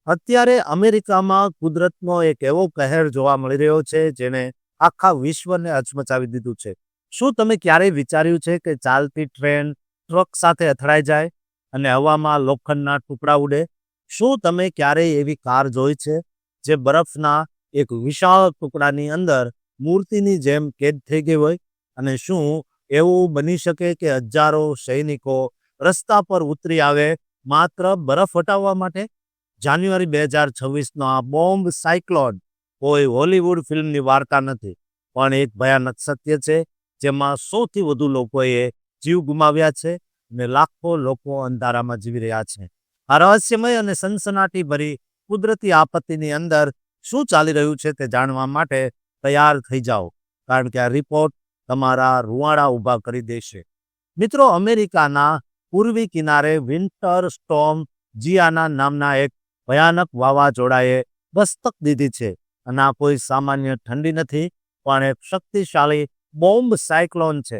અત્યારે અમેરિકામાં કુદરતનો એક એવો કહેર જોવા મળી રહ્યો છે જેને આખા વિશ્વને હચમચાવી દીધું છે. શું તમે ક્યારેય વિચાર્યું છે કે ચાલતી ટ્રેન ટ્રક સાથે અથડાઈ જાય અને હવામાં લોખંડના ટુકડા ઉડે? શું તમે ક્યારેય એવી કાર જોઈ છે જે બરફના એક વિશાળ ટુકડાની અંદર મૂર્તિની જેમ કેદ થઈ ગઈ હોય? અને શું એવું બની શકે કે હજારો સૈનિકો રસ્તા પર ઉતરી આવે માત્ર બરફ હટાવવા માટે? જાન્યુઆરી 2026નો આ બોમ્બ સાયક્લોન કોઈ હોલિવૂડ ફિલ્મની વાર્તા નથી, પણ એક ભયાનક સત્ય છે જેમાં સૌથી વધુ લોકોએ જીવ ગુમાવ્યા છે અને લાખો લોકો અંધારામાં જીવી રહ્યા છે. આ રહસ્યમય અને સનસનાટીભરી કુદરતી આપત્તિની અંદર શું ચાલી રહ્યું છે તે જાણવા માટે તૈયાર થઈ જાઓ, કારણ કે આ રિપોર્ટ તમારા રૂવાડા ઊભા કરી દેશે. મિત્રો, અમેરિકાના પૂર્વી કિનારે વિન્ટર સ્ટોર્મ જિયાના નામના એક ભયાનક વાવાઝોડાએ દસ્તક દીધી છે. અને આ કોઈ સામાન્ય ઠંડી નથી, પણ એક શક્તિશાળી બોમ્બ સાયક્લોન છે.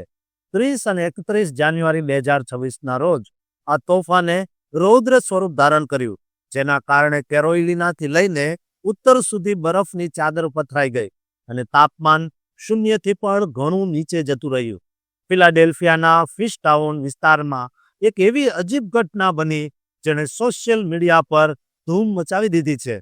30 અને 31 જાન્યુઆરી 2026ના રોજ આ તોફાને રૌદ્ર સ્વરૂપ ધારણ કર્યું, જેના કારણે કેરોલિનાથી લઈને ઉત્તર સુધી બરફની ચાદર પથરાઈ ગઈ અને તાપમાન શૂન્યથી પણ ઘણું નીચે જતું રહ્યું. ફિલાડેલ્ફિયાના ફિશટાઉન વિસ્તારમાં એક એવી અજીબ ઘટના બની જેણે સોશિયલ મીડિયા પર ધૂમ મચાવી દીધી છે.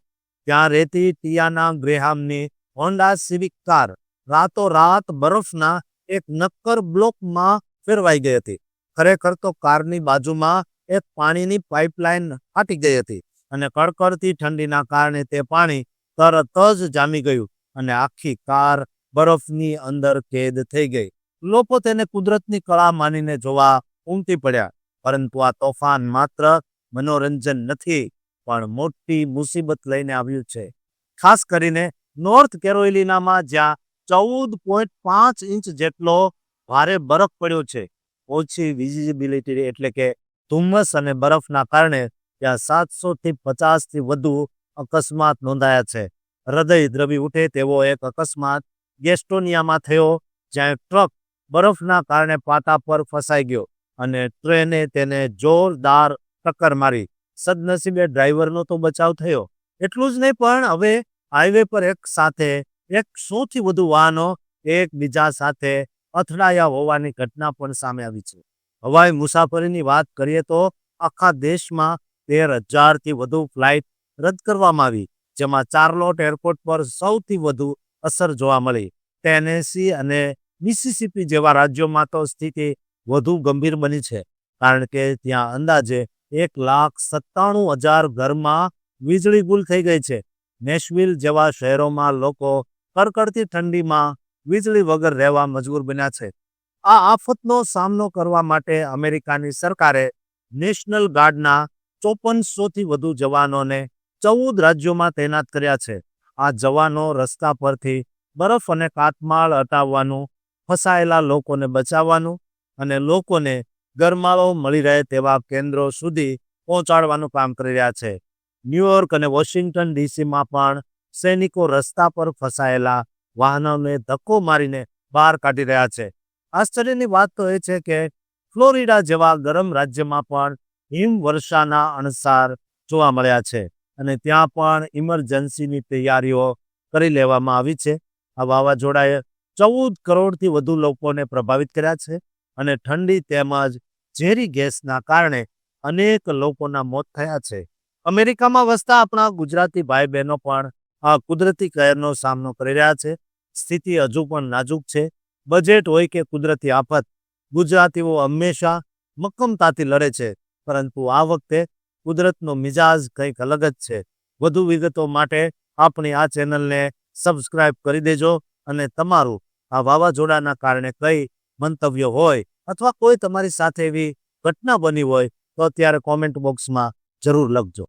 ત્યાં રહેતી ટિયાના ગ્રેહામની હોન્ડા સિવિક કાર રાતોરાત બરફના એક નક્કર બ્લોકમાં ફેરવાઈ ગઈ હતી. ખરેખર તો કારની બાજુમાં એક પાણીની પાઇપલાઇન ફાટી ગઈ હતી અને કડકડતી ઠંડીના કારણે તે પાણી તરત જ જામી ગયું અને આખી કાર બરફની અંદર કેદ થઈ ગઈ. લોકો તેને કુદરતની કળા માનીને જોવા ઉમટી પડ્યા. પરંતુ આ તોફાન માત્ર મનોરંજન નથી, પણ મોટી મુસીબત લઈને આવ્યું છે. ખાસ કરીને નોર્થ કેરોલિનામાં, જ્યાં 14.5 ઇંચ જેટલો ભારે બરફ પડ્યો છે. ઓછી વિઝિબિલિટી એટલે કે ધુમ્મસ અને બરફના કારણે ત્યાં 750થી વધુ અકસ્માત નોંધાયા છે. હૃદય દ્રવી ઉઠે તેવો એક અકસ્માત ગેસ્ટોનિયામાં થયો, જ્યાં એક ટ્રક બરફના કારણે પાટા પર ફસાઈ ગયો અને ટ્રેને તેને જોરદાર ટક્કર મારી. સદનસીબે ડ્રાઈવરનો તો બચાવ થયો. એટલું જ નહીં, પણ હવે હાઈવે પર એક સાથે એક સૌથી વધુ વાહનો એકબીજા સાથે અથડાયા હોવાની ઘટના પણ સામે આવી છે. હવાઈ મુસાફરીની વાત કરીએ તો આખા દેશમાં 13,000થી વધુ ફ્લાઇટ રદ કરવામાં આવી, જેમાં ચાર્લોટ એરપોર્ટ પર સૌથી વધુ અસર જોવા મળી. ટેનેસી અને મિસિસિપી જેવા રાજ્યોમાં તો સ્થિતિ વધુ ગંભીર બની છે, કારણ કે ત્યાં અંદાજે 1,97,000 ઘરમાં વીજળી ગુલ થઈ ગઈ છે. નેશવિલ જેવા શહેરોમાં લોકો કડકડતી ઠંડીમાં વીજળી વગર રહેવા મજબૂર બન્યા છે. આ આફતનો સામનો કરવા માટે અમેરિકાની સરકારે નેશનલ ગાર્ડના 5400થી વધુ જવાનોને 14 રાજ્યોમાં તૈનાત કર્યા છે. આ જવાનો રસ્તા પરથી બરફ અને કાટમાળ હટાવવાનું, ફસાયેલા લોકોને બચાવવાનું અને લોકોને ગરમાળો મળી રહે તેવા કેન્દ્રો સુધી પહોંચાડવાનું કામ કરી રહ્યા છે. ન્યૂયોર્ક અને વોશિંગ્ટન ડીસીમાં પણ સૈનિકો રસ્તા પર ફસાયેલા વાહનોને ધક્કો મારીને બહાર કાઢી રહ્યા છે. આશ્ચર્યની વાત તો એ છે કે ફ્લોરિડા જેવા ગરમ રાજ્યમાં પણ હિમવર્ષાના અણસાર જોવા મળ્યા છે અને ત્યાં પણ ઇમરજન્સીની તૈયારીઓ કરી લેવામાં આવી છે. આ વાવાઝોડાએ 14 કરોડથી વધુ લોકોને પ્રભાવિત કર્યા છે અને ઠંડી તેમજ ઝેરી ગેસના કારણે અનેક લોકોના મોત થયા છે. અમેરિકામાં વસતા આપણા ગુજરાતી ભાઈ બહેનો પણ આ કુદરતી કહેરનો સામનો કરી રહ્યા છે. સ્થિતિ હજુ પણ નાજુક છે. બજેટ હોય કે કુદરતી આફત, ગુજરાતીઓ હંમેશા મક્કમતાથી લડે છે. પરંતુ આ વખતે કુદરતનો મિજાજ કંઈક અલગ જ છે. વધુ વિગતો માટે આપણી આ ચેનલને સબસ્ક્રાઇબ કરી દેજો અને તમારું આ વાવાઝોડાના કારણે કઈ મંતવ્ય હોય અથવા કોઈ તમારી સાથે એવી ઘટના બની હોય તો અત્યારે કોમેન્ટ બોક્સમાં જરૂર લખજો.